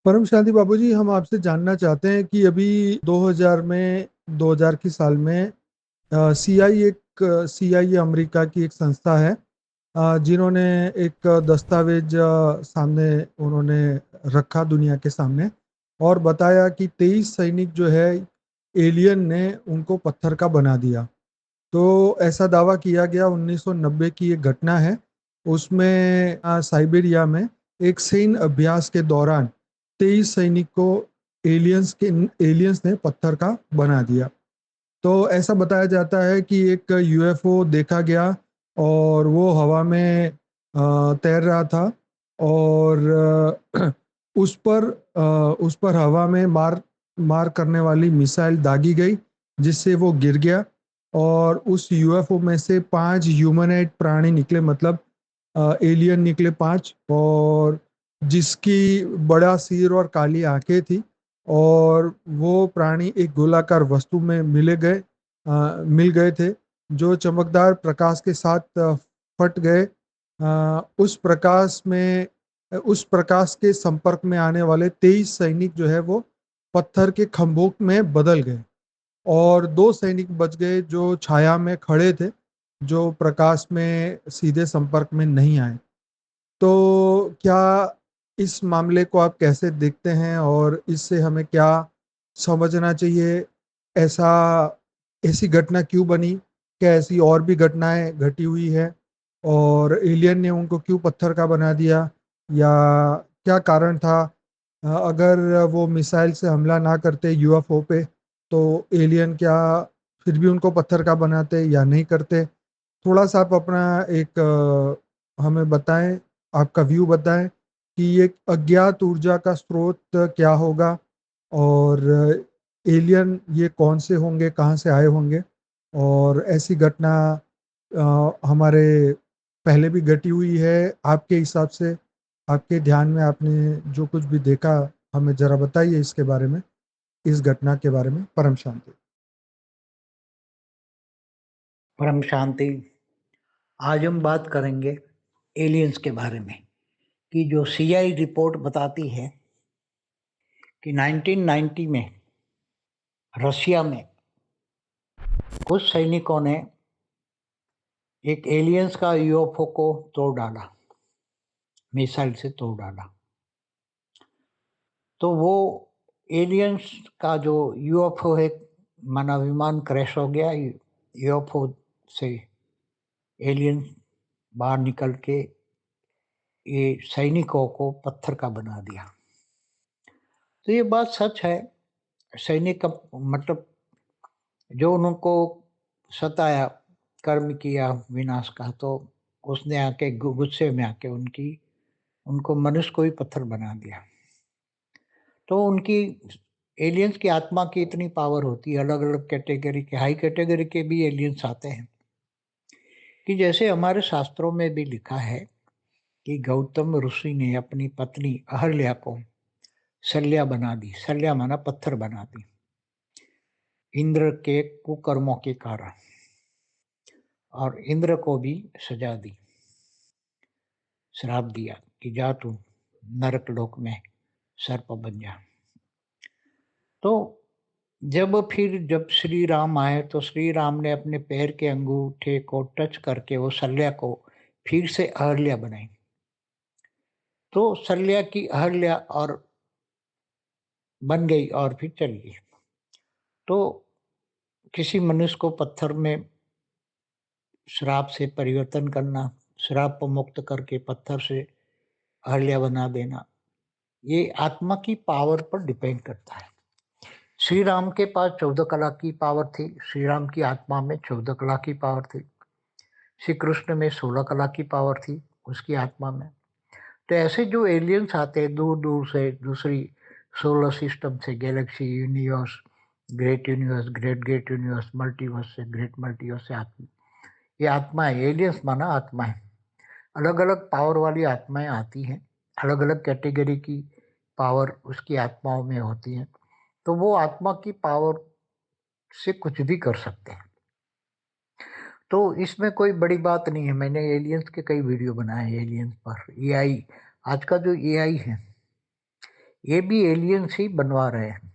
परम शांति बाबू जी, हम आपसे जानना चाहते हैं कि अभी 2000 में 2000 की साल में सीआईए अमेरिका की एक संस्था है, जिन्होंने एक दस्तावेज सामने उन्होंने रखा दुनिया के सामने और बताया कि 23 सैनिक जो है एलियन ने उनको पत्थर का बना दिया। तो ऐसा दावा किया गया, 1990 की एक घटना है। उसमें साइबेरिया में एक सैन्य अभ्यास के दौरान 23 सैनिक को एलियंस ने पत्थर का बना दिया। तो ऐसा बताया जाता है कि एक यूएफओ देखा गया और वो हवा में तैर रहा था और उस पर हवा में मार मार करने वाली मिसाइल दागी गई, जिससे वो गिर गया। और उस यूएफओ में से 5 ह्यूमनॉइड प्राणी निकले, मतलब एलियन निकले 5, और जिसकी बड़ा सिर और काली आंखें थी। और वो प्राणी एक गोलाकार वस्तु में मिल गए थे, जो चमकदार प्रकाश के साथ फट गए। उस प्रकाश के संपर्क में आने वाले 23 सैनिक जो है वो पत्थर के खंभों में बदल गए, और 2 सैनिक बच गए जो छाया में खड़े थे, जो प्रकाश में सीधे संपर्क में नहीं आए। तो क्या इस मामले को आप कैसे देखते हैं और इससे हमें क्या समझना चाहिए? ऐसा ऐसी घटना क्यों बनी? क्या ऐसी और भी घटनाएं घटी हुई है? और एलियन ने उनको क्यों पत्थर का बना दिया, या क्या कारण था? अगर वो मिसाइल से हमला ना करते यूएफओ पे, तो एलियन क्या फिर भी उनको पत्थर का बनाते या नहीं करते? थोड़ा सा आप अपना एक हमें बताएं, आपका व्यू बताएं कि ये अज्ञात ऊर्जा का स्रोत क्या होगा, और एलियन ये कौन से होंगे, कहाँ से आए होंगे, और ऐसी घटना हमारे पहले भी घटी हुई है आपके हिसाब से? आपके ध्यान में आपने जो कुछ भी देखा, हमें जरा बताइए इसके बारे में, इस घटना के बारे में। परम शांति। परम शांति। आज हम बात करेंगे एलियंस के बारे में कि जो सीआई रिपोर्ट बताती है कि 1990 में रशिया में कुछ सैनिकों ने एक एलियंस का यूएफओ को तोड़ डाला, मिसाइल से तोड़ डाला। तो वो एलियंस का जो यूएफओ है, मानव विमान क्रैश हो गया। यूएफओ से एलियंस बाहर निकल के ये सैनिकों को पत्थर का बना दिया। तो ये बात सच है। सैनिक का मतलब जो उनको सताया, कर्म किया विनाश का, तो उसने आके गुस्से में आके उनको मनुष्य को ही पत्थर बना दिया। तो उनकी एलियंस की आत्मा की इतनी पावर होती है, अलग अलग कैटेगरी के, हाई कैटेगरी के भी एलियंस आते हैं, कि जैसे हमारे शास्त्रों में भी लिखा है कि गौतम ऋषि ने अपनी पत्नी अहल्या को शल्या बना दी। शल्या माना पत्थर बना दी, इंद्र के कुकर्मों के कारण, और इंद्र को भी सजा दी, श्राप दिया कि जा तू नरक लोक में सर्प बन जा। तो जब श्री राम आए तो श्री राम ने अपने पैर के अंगूठे को टच करके वो शल्या को फिर से अहल्या बनाई। तो शल्या की अहल्या और बन गई और फिर चली गई। तो किसी मनुष्य को पत्थर में श्राप से परिवर्तन करना, श्राप को मुक्त करके पत्थर से अहल्या बना देना, ये आत्मा की पावर पर डिपेंड करता है। श्री राम के पास 14 कला की पावर थी, श्री राम की आत्मा में 14 कला की पावर थी। श्री कृष्ण में 16 कला की पावर थी उसकी आत्मा में। तो ऐसे जो एलियंस आते हैं दूर दूर से, दूसरी सोलर सिस्टम से, Galaxy, universe, great universe, great great universe, multiverse से, ग्रेट मल्टीवर्स से आत्मा, ये आत्मा है। एलियंस माना आत्मा है। अलग अलग पावर वाली आत्माएं आती हैं, अलग अलग कैटेगरी की पावर उसकी आत्माओं में होती है। तो वो आत्मा की पावर से कुछ भी कर सकते हैं। तो इसमें कोई बड़ी बात नहीं है। मैंने एलियंस के कई वीडियो बनाए हैं, एलियंस पर। एआई, आज का जो एआई है, ये भी एलियंस ही बनवा रहे हैं।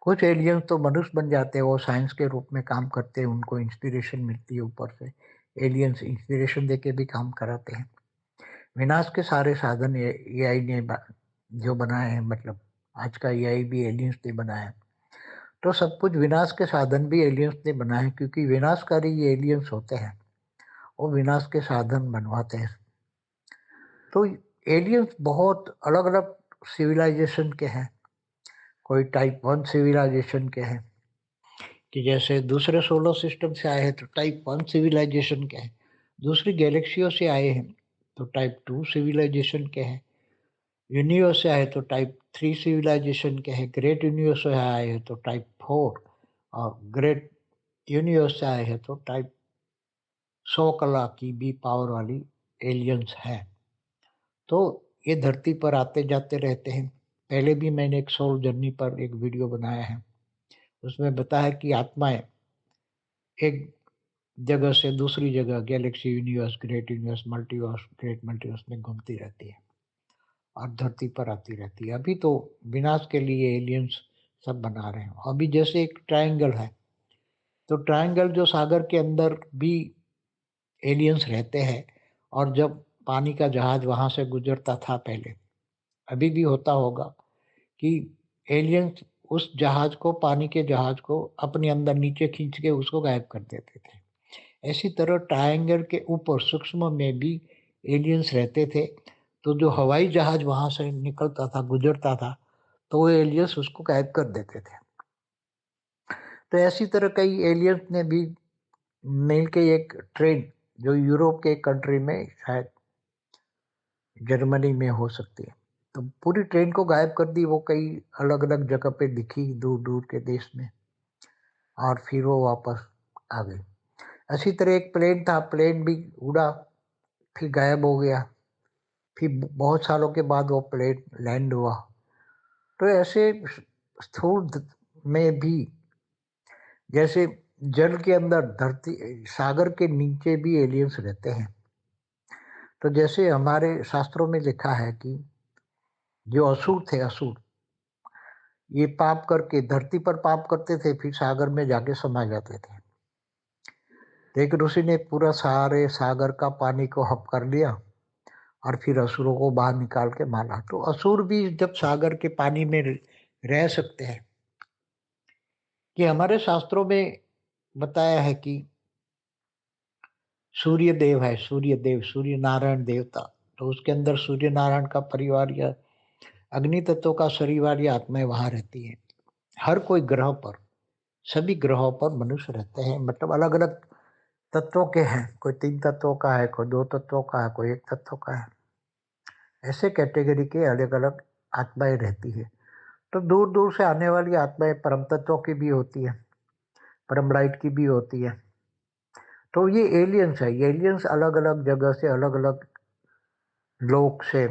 कुछ एलियंस तो मनुष्य बन जाते हैं, वो साइंस के रूप में काम करते हैं, उनको इंस्पिरेशन मिलती है ऊपर से, एलियंस इंस्पिरेशन देके भी काम कराते हैं। विनाश के सारे साधन एआई ने जो बनाए हैं, मतलब आज का एआई भी एलियंस ने बनाया है। तो सब कुछ विनाश के साधन भी एलियंस ने बनाए हैं, क्योंकि विनाशकारी ये एलियंस होते हैं, वो विनाश के साधन बनवाते हैं। तो एलियंस बहुत अलग अलग सिविलाइजेशन के हैं। कोई टाइप 1 सिविलाइजेशन के हैं, कि जैसे दूसरे सोलर सिस्टम से आए हैं तो टाइप 1 सिविलाइजेशन के हैं, दूसरी गैलेक्सियों से आए हैं तो टाइप 2 सिविलाइजेशन के हैं, यूनिवर्स से आए तो टाइप 3 सिविलाइजेशन के हैं, ग्रेट यूनिवर्स से आए हैं तो टाइप 4, और ग्रेट यूनिवर्स से आए हैं तो टाइप 100 कला की भी पावर वाली एलियंस हैं। तो ये धरती पर आते जाते रहते हैं। पहले भी मैंने एक सोल जर्नी पर एक वीडियो बनाया है, उसमें बताया कि आत्माएं एक जगह से दूसरी जगह, Galaxy, universe, great universe, multiverse, great multiverse में घूमती रहती है और धरती पर आती रहती है। अभी तो विनाश के लिए एलियंस सब बना रहे हैं। अभी जैसे एक ट्रायंगल है, तो ट्रायंगल जो सागर के अंदर भी एलियंस रहते हैं, और जब पानी का जहाज वहां से गुजरता था पहले, अभी भी होता होगा, कि एलियंस उस जहाज को, पानी के जहाज को अपने अंदर नीचे खींच के उसको गायब कर देते थे। ऐसी तरह ट्रायंगल के ऊपर सूक्ष्म में भी एलियंस रहते थे। तो जो हवाई जहाज वहां से निकलता था, गुजरता था, तो वो एलियंस उसको गायब कर देते थे। तो ऐसी तरह कई एलियंस ने भी मिलके एक ट्रेन, जो यूरोप के कंट्री में, शायद जर्मनी में हो सकती है, तो पूरी ट्रेन को गायब कर दी। वो कई अलग अलग जगह पे दिखी, दूर दूर के देश में, और फिर वो वापस आ गई। इसी तरह एक प्लेन था, प्लेन भी उड़ा, फिर गायब हो गया, फिर बहुत सालों के बाद वो प्लेन लैंड हुआ। तो ऐसे स्थूल में भी, जैसे जल के अंदर, धरती, सागर के नीचे भी एलियंस रहते हैं। तो जैसे हमारे शास्त्रों में लिखा है कि जो असुर थे, असुर, ये पाप करके धरती पर पाप करते थे, फिर सागर में जाके समा जाते थे। तो एक ऋषि ने पूरा सारे सागर का पानी को हप कर लिया, और फिर असुरों को बाहर निकाल के मारा। तो असुर भी जब सागर के पानी में रह सकते हैं, कि हमारे शास्त्रों में बताया है कि सूर्य देव है, सूर्य देव, सूर्य नारायण देवता, तो उसके अंदर सूर्य नारायण का परिवार या अग्नि तत्व का शरीर या आत्माएं वहां रहती है। हर कोई ग्रह पर, सभी ग्रहों पर मनुष्य रहते हैं, मतलब अलग अलग तत्वों के हैं। कोई 3 तत्वों का है, कोई 2 तत्वों का है, कोई 1 तत्व का है। ऐसे कैटेगरी के अलग अलग आत्माएं रहती है। तो दूर दूर से आने वाली आत्माएं परम तत्वों की भी होती है, परम लाइट की भी होती है। तो ये एलियंस है। ये एलियंस अलग अलग जगह से, अलग अलग लोक से,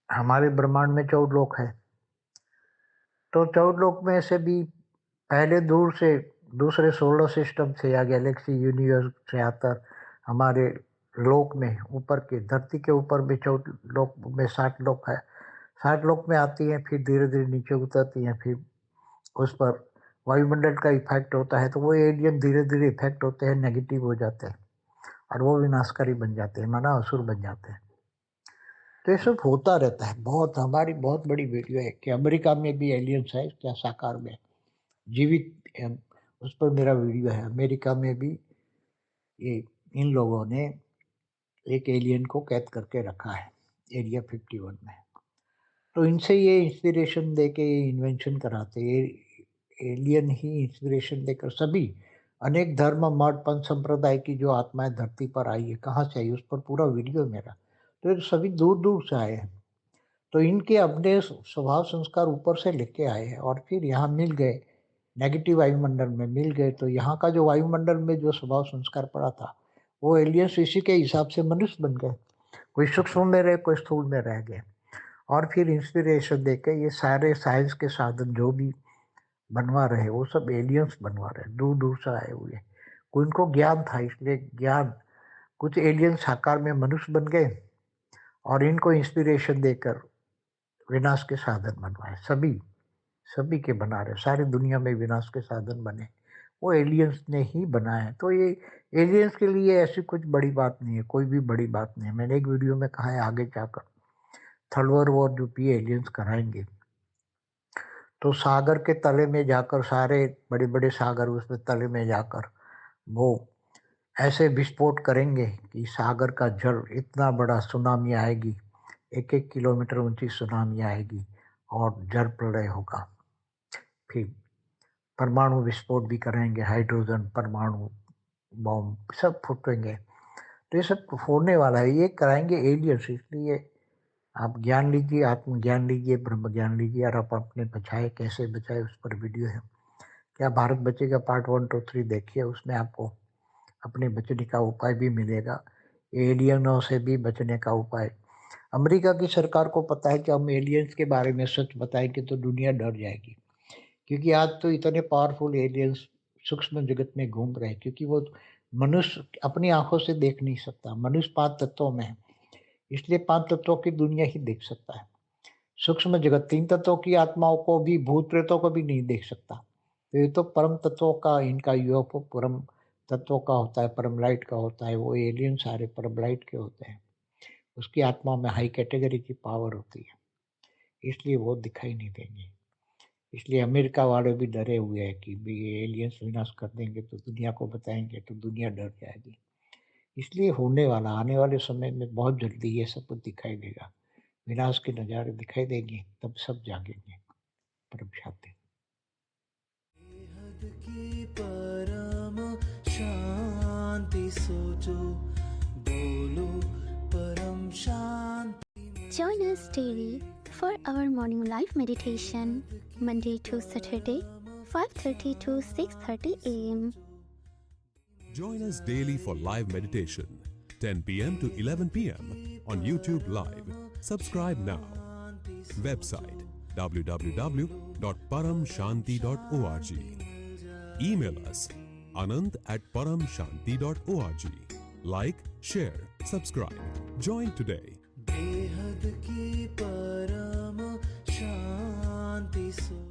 हमारे ब्रह्मांड में 14 लोक है, तो 14 लोक में से भी पहले दूर से, दूसरे सोलर सिस्टम से या गैलेक्सी, यूनिवर्स से आकर हमारे लोक में, ऊपर के धरती के ऊपर भी 14 लोक में 60 लोक है, 60 लोक में आती हैं, फिर धीरे धीरे नीचे उतरती हैं, फिर उस पर वायुमंडल का इफेक्ट होता है, तो वो एलियन धीरे धीरे इफेक्ट होते हैं, नेगेटिव हो जाते हैं, और वो विनाशकारी बन जाते हैं, माना असुर बन जाते हैं। तो ये सब होता रहता है। बहुत, हमारी बहुत बड़ी वीडियो है कि अमेरिका में भी एलियंस है, क्या साकार में जीवित है, उस पर मेरा वीडियो है। अमेरिका में भी ये इन लोगों ने एक एलियन को कैद करके रखा है, एरिया 51 में। तो इनसे ये इंस्पिरेशन दे के ये इन्वेंशन कराते, ये एलियन ही इंस्पिरेशन देकर सभी अनेक धर्म, मठ, पंथ संप्रदाय की जो आत्माएं धरती पर आई है, कहाँ से आई, उस पर पूरा वीडियो है मेरा। तो ये सभी दूर दूर से आए हैं। तो इनके अपने स्वभाव संस्कार ऊपर से लेके आए हैं, और फिर यहाँ मिल गए, नेगेटिव वायुमंडल में मिल गए। तो यहाँ का जो वायुमंडल में जो स्वभाव संस्कार पड़ा था, वो एलियंस इसी के हिसाब से मनुष्य बन गए। कोई सूक्ष्म में रहे, कोई स्थूल में रह गए, और फिर इंस्पिरेशन देके ये सारे साइंस के साधन जो भी बनवा रहे, वो सब एलियंस बनवा रहे, दूर दूर से आए हुए। उनको ज्ञान था, इसलिए ज्ञान, कुछ एलियंस साकार में मनुष्य बन गए, और इनको इंस्पिरेशन देकर विनाश के साधन बनवाए, सभी के बना रहे, सारी दुनिया में विनाश के साधन बने, वो एलियंस ने ही बनाए हैं। तो ये एलियंस के लिए ऐसी कुछ बड़ी बात नहीं है, कोई भी बड़ी बात नहीं है। मैंने एक वीडियो में कहा है, आगे जाकर थर्ड वर्ल्ड वॉर जो भी एलियंस कराएंगे तो सागर के तले में जाकर, सारे बड़े बड़े सागर उसमें तले में जाकर वो ऐसे विस्फोट करेंगे कि सागर का जल, इतना बड़ा सुनामी आएगी, 1-1 किलोमीटर ऊंची सुनामी आएगी और जल प्रलय होगा। फिर परमाणु विस्फोट भी करेंगे, हाइड्रोजन परमाणु बॉम्ब सब फूटेंगे। तो ये सब होने वाला है, ये कराएंगे एलियंस। इसलिए आप ज्ञान लीजिए, आत्मज्ञान लीजिए, ब्रह्म ज्ञान लीजिए, और आप अपने बचाए, कैसे बचाए उस पर वीडियो है। क्या भारत बचेगा पार्ट 1 to 3 देखिए, उसमें आपको अपने बचने का उपाय भी मिलेगा, एलियनों से भी बचने का उपाय। अमेरिका की सरकार को पता है कि हम एलियंस के बारे में सच बताएंगे तो दुनिया डर जाएगी, क्योंकि आज तो इतने पावरफुल एलियंस सूक्ष्म जगत में घूम रहे हैं, क्योंकि वो मनुष्य अपनी आंखों से देख नहीं सकता। मनुष्य 5 तत्वों में है, इसलिए 5 तत्वों की दुनिया ही देख सकता है। सूक्ष्म जगत 3 तत्वों की आत्माओं को भी, भूत प्रेतों को भी नहीं देख सकता। तो ये तो परम तत्वों का, इनका यूएफओ परम तत्वों का होता है, परम लाइट का होता है। वो एलियन सारे परम लाइट के होते हैं, उसकी आत्मा में हाई कैटेगरी की पावर होती है, इसलिए वो दिखाई नहीं देंगे। इसलिए अमेरिका वाले भी डरे हुए हैं कि ये एलियंस विनाश कर देंगे तो दुनिया को बताएंगे तो दुनिया डर जाएगी। इसलिए होने वाला, आने वाले समय में बहुत जल्दी ये सब कुछ दिखाई देगा, विनाश के नज़ारे दिखाई देंगे, तब सब जागेंगे। परम शांति। बेहद की परम शांति सोचो, बोलो परम शांति। Join us daily for our morning live meditation, Monday to Saturday, 5:30 to 6:30 a.m. Join us daily for live meditation, 10 p.m. to 11 p.m. on YouTube Live. Subscribe now. Website www.paramshanti.org. Email us anant@paramshanti.org. Like, share, subscribe. Join today. बेहद की परम शांति सो